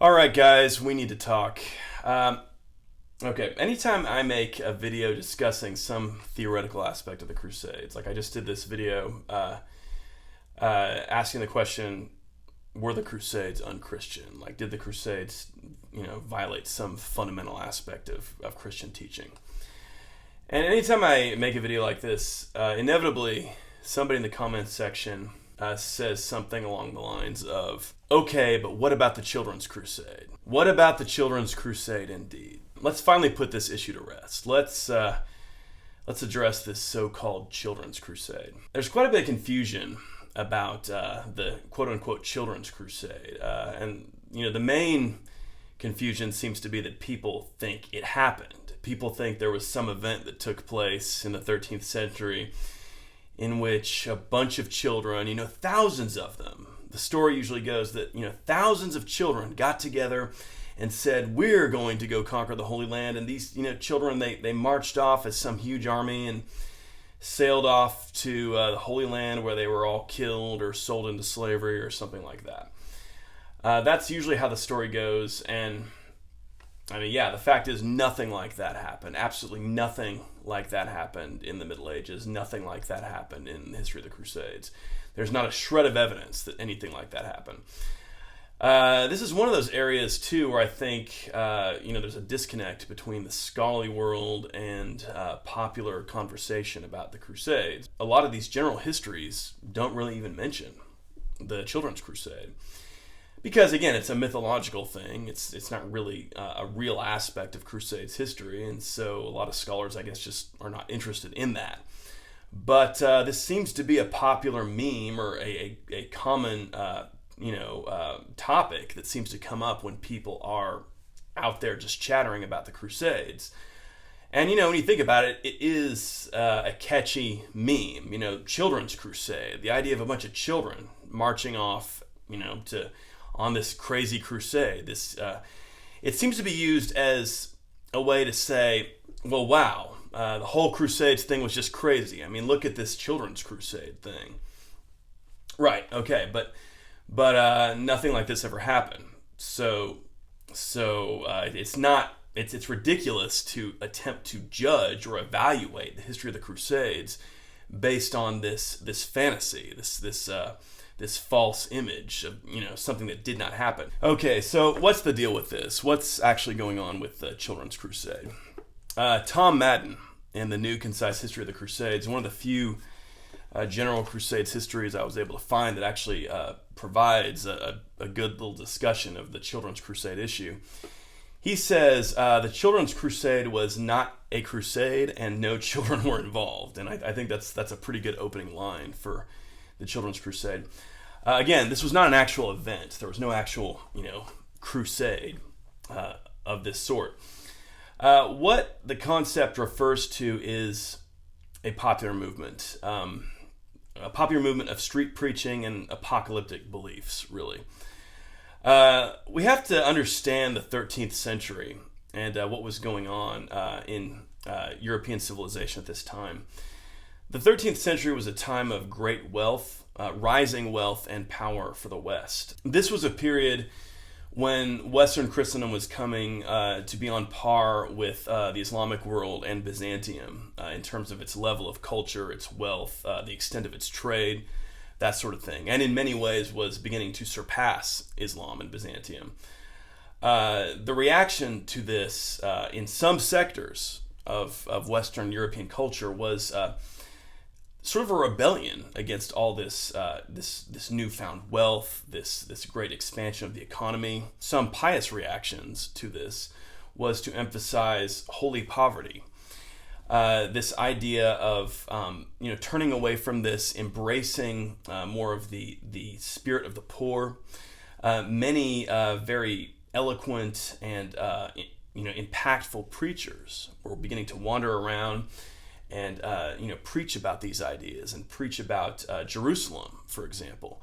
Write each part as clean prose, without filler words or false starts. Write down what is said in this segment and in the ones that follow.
All right, guys, we need to talk. Okay, anytime I make a video discussing some theoretical aspect of the Crusades, like I just did this video asking the question, were the Crusades unchristian? Like, did the Crusades, violate some fundamental aspect of Christian teaching? And anytime I make a video like this, inevitably somebody in the comments section says something along the lines of, okay, but what about the Children's Crusade? What about the Children's Crusade indeed? Let's finally put this issue to rest. Let's address this so-called Children's Crusade. There's quite a bit of confusion about the quote-unquote Children's Crusade. And the main confusion seems to be that people think it happened. People think there was some event that took place in the 13th century in which a bunch of children, thousands of them, the story usually goes that, thousands of children got together and said, we're going to go conquer the Holy Land. And these, children, they marched off as some huge army and sailed off to the Holy Land, where they were all killed or sold into slavery or something like that. That's usually how the story goes. And the fact is nothing like that happened. Absolutely nothing like that happened in the Middle Ages. Nothing like that happened in the history of the Crusades. There's not a shred of evidence that anything like that happened. This is one of those areas, too, where I think, there's a disconnect between the scholarly world and popular conversation about the Crusades. A lot of these general histories don't really even mention the Children's Crusade. Because, again, it's a mythological thing. It's not really a real aspect of Crusades history, and so a lot of scholars, I guess, just are not interested in that. But this seems to be a popular meme or a common, topic that seems to come up when people are out there just chattering about the Crusades. And, when you think about it, it is a catchy meme, Children's Crusade, the idea of a bunch of children marching off, on this crazy crusade. It seems to be used as a way to say, well, wow, the whole Crusades thing was just crazy. I mean, look at this Children's Crusade thing. Right, okay, but nothing like this ever happened. So it's ridiculous to attempt to judge or evaluate the history of the Crusades based on this fantasy, this false image of something that did not happen. Okay, so what's the deal with this? What's actually going on with the Children's Crusade? Tom Madden in the New Concise History of the Crusades, one of the few general Crusades histories I was able to find that actually provides a good little discussion of the Children's Crusade issue. He says the Children's Crusade was not a crusade and no children were involved. And I think that's a pretty good opening line for the Children's Crusade. Again, this was not an actual event. There was no actual, crusade of this sort. What the concept refers to is a popular movement. A popular movement of street preaching and apocalyptic beliefs, really. We have to understand the 13th century and what was going on in European civilization at this time. The 13th century was a time of great wealth, rising wealth, and power for the West. This was a period when Western Christendom was coming to be on par with the Islamic world and Byzantium in terms of its level of culture, its wealth, the extent of its trade, that sort of thing. And in many ways was beginning to surpass Islam and Byzantium. The reaction to this in some sectors of Western European culture was sort of a rebellion against all this newfound wealth, this great expansion of the economy. Some pious reactions to this was to emphasize holy poverty. This idea of turning away from this, embracing more of the spirit of the poor. Many very eloquent and impactful preachers were beginning to wander around and preach about these ideas and preach about Jerusalem, for example.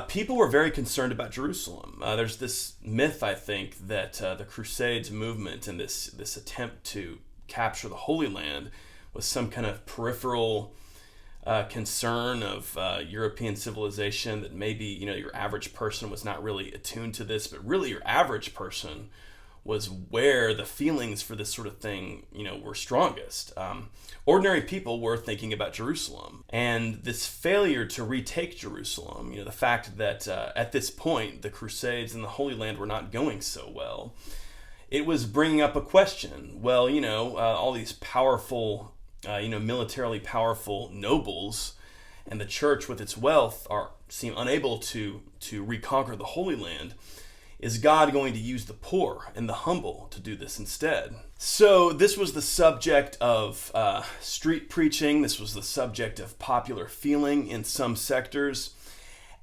People were very concerned about Jerusalem. There's this myth, I think, that the Crusades movement and this attempt to capture the Holy Land was some kind of peripheral concern of European civilization, that maybe, your average person was not really attuned to this, but really your average person was where the feelings for this sort of thing, were strongest. Ordinary people were thinking about Jerusalem, and this failure to retake Jerusalem, the fact that at this point the Crusades in the Holy Land were not going so well, it was bringing up a question. Well, all these powerful, militarily powerful nobles and the church with its wealth seem unable to reconquer the Holy Land. Is God going to use the poor and the humble to do this instead? So this was the subject of street preaching. This was the subject of popular feeling in some sectors.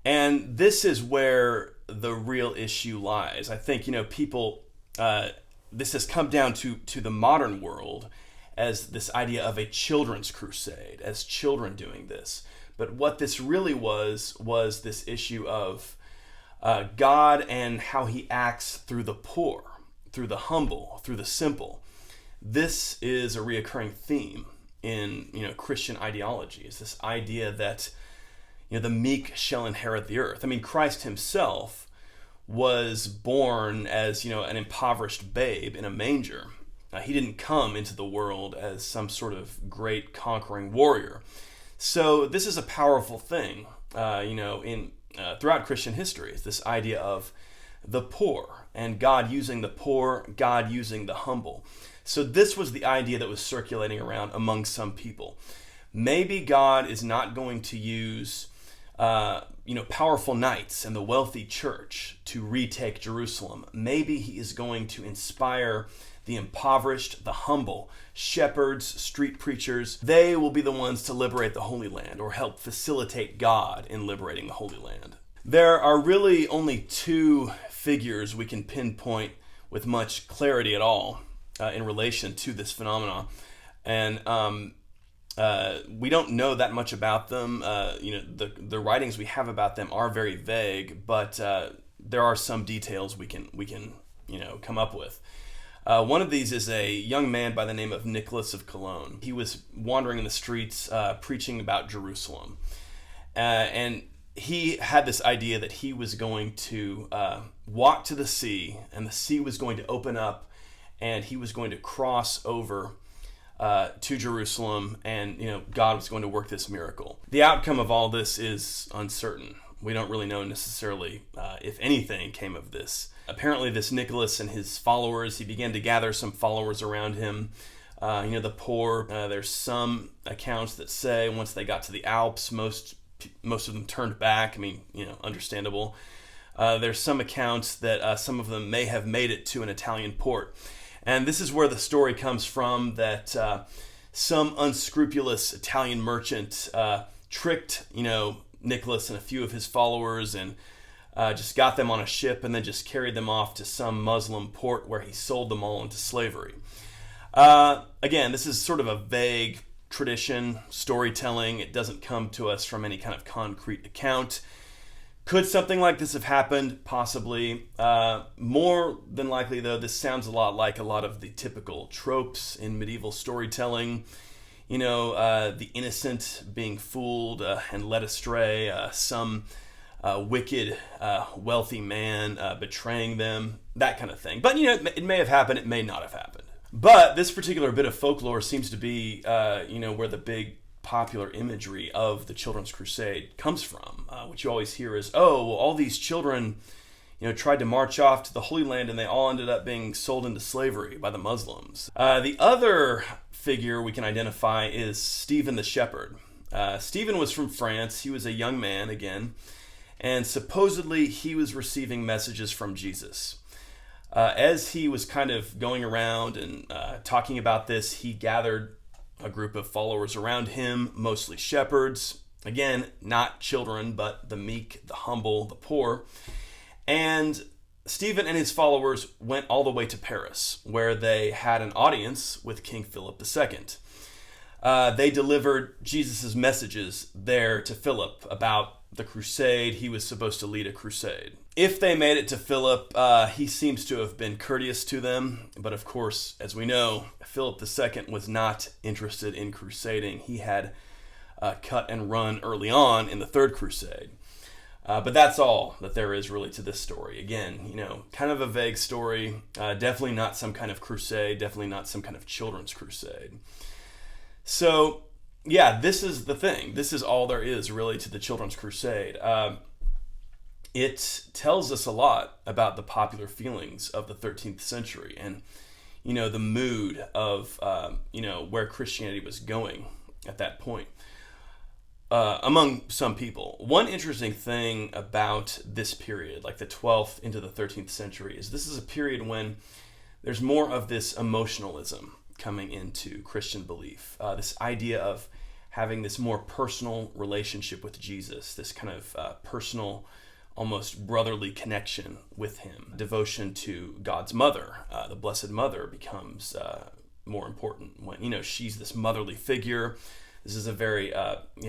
And this is where the real issue lies. I think, people, this has come down to the modern world as this idea of a children's crusade, as children doing this. But what this really was this issue of God and how he acts through the poor, through the humble, through the simple. This is a reoccurring theme in Christian ideology. It's this idea that the meek shall inherit the earth. I mean, Christ himself was born as an impoverished babe in a manger. He didn't come into the world as some sort of great conquering warrior. So this is a powerful thing, throughout Christian history. It's this idea of the poor and God using the poor, God using the humble. So this was the idea that was circulating around among some people. Maybe God is not going to use powerful knights and the wealthy church to retake Jerusalem. Maybe he is going to inspire the impoverished, the humble, shepherds, street preachers. They will be the ones to liberate the Holy Land or help facilitate God in liberating the Holy Land. There are really only two figures we can pinpoint with much clarity at all in relation to this phenomenon. And we don't know that much about them. The writings we have about them are very vague, but there are some details we can come up with. One of these is a young man by the name of Nicholas of Cologne. He was wandering in the streets preaching about Jerusalem. And he had this idea that he was going to walk to the sea, and the sea was going to open up, and he was going to cross over to Jerusalem, and God was going to work this miracle. The outcome of all this is uncertain. We don't really know necessarily if anything came of this. Apparently this Nicholas and his followers, he began to gather some followers around him. The poor, there's some accounts that say once they got to the Alps, most of them turned back. I mean, understandable. There's some accounts that some of them may have made it to an Italian port. And this is where the story comes from, that some unscrupulous Italian merchant tricked, Nicholas and a few of his followers, and just got them on a ship and then just carried them off to some Muslim port where he sold them all into slavery. Again, this is sort of a vague tradition, storytelling. It doesn't come to us from any kind of concrete account. Could something like this have happened? Possibly. More than likely, though, this sounds a lot like a lot of the typical tropes in medieval storytelling. The innocent being fooled and led astray, some wicked, wealthy man betraying them, that kind of thing. But, it may have happened, it may not have happened. But this particular bit of folklore seems to be, where the big popular imagery of the Children's Crusade comes from. What you always hear is, all these children, tried to march off to the Holy Land and they all ended up being sold into slavery by the Muslims. The other figure we can identify is Stephen the Shepherd. Stephen was from France. He was a young man, again, and supposedly he was receiving messages from Jesus. As he was kind of going around and talking about this, he gathered a group of followers around him, mostly shepherds. Again, not children, but the meek, the humble, the poor. And Stephen and his followers went all the way to Paris, where they had an audience with King Philip II. They delivered Jesus' messages there to Philip about the crusade. He was supposed to lead a crusade. If they made it to Philip, he seems to have been courteous to them. But of course, as we know, Philip II was not interested in crusading. He had cut and run early on in the Third Crusade. But that's all that there is really to this story. Again, kind of a vague story. Definitely not some kind of crusade. Definitely not some kind of children's crusade. So, yeah, this is the thing. This is all there is really to the Children's Crusade. It tells us a lot about the popular feelings of the 13th century and, the mood of, where Christianity was going at that point. Among some people. One interesting thing about this period, like the 12th into the 13th century, is this is a period when there's more of this emotionalism coming into Christian belief. This idea of having this more personal relationship with Jesus, this kind of personal, almost brotherly connection with him. Devotion to God's mother, the Blessed Mother, becomes more important when, she's this motherly figure. This is a very,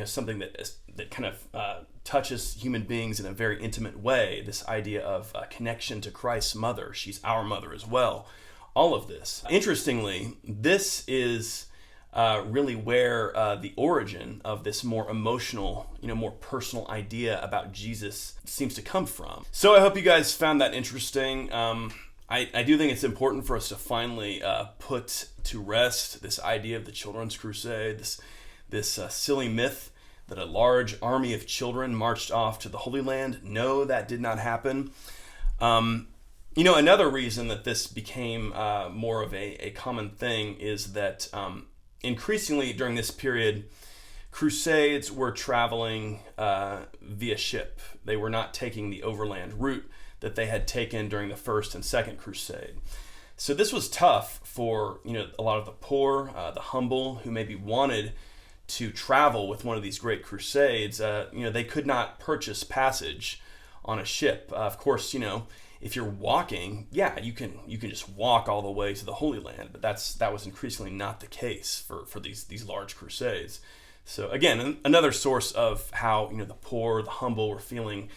something that kind of touches human beings in a very intimate way. This idea of connection to Christ's mother. She's our mother as well. All of this. Interestingly, this is really where the origin of this more emotional, more personal idea about Jesus seems to come from. So I hope you guys found that interesting. I do think it's important for us to finally put to rest this idea of the Children's Crusade, this silly myth that a large army of children marched off to the Holy Land. No, that did not happen. Another reason that this became more of a common thing is that increasingly during this period, Crusades were traveling via ship. They were not taking the overland route that they had taken during the First and Second Crusade. So this was tough for a lot of the poor, the humble, who maybe wanted to travel with one of these great crusades. They could not purchase passage on a ship. Of course, if you're walking, you can just walk all the way to the Holy Land, but that was increasingly not the case for these large crusades. So again, another source of how the poor, the humble were feeling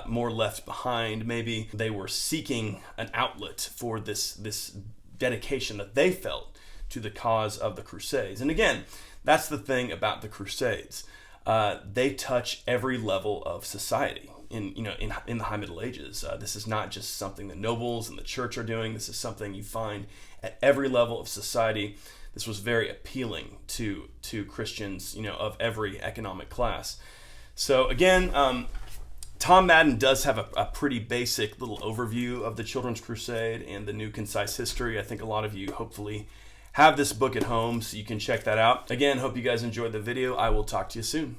more left behind. Maybe they were seeking an outlet for this dedication that they felt to the cause of the Crusades. And again, that's the thing about the Crusades. They touch every level of society in the High Middle Ages. This is not just something the nobles and the church are doing. This is something you find at every level of society. This was very appealing to Christians, of every economic class. So again, Tom Madden does have a pretty basic little overview of the Children's Crusade and the New Concise History. I think a lot of you hopefully have this book at home, so you can check that out. Again, hope you guys enjoyed the video. I will talk to you soon.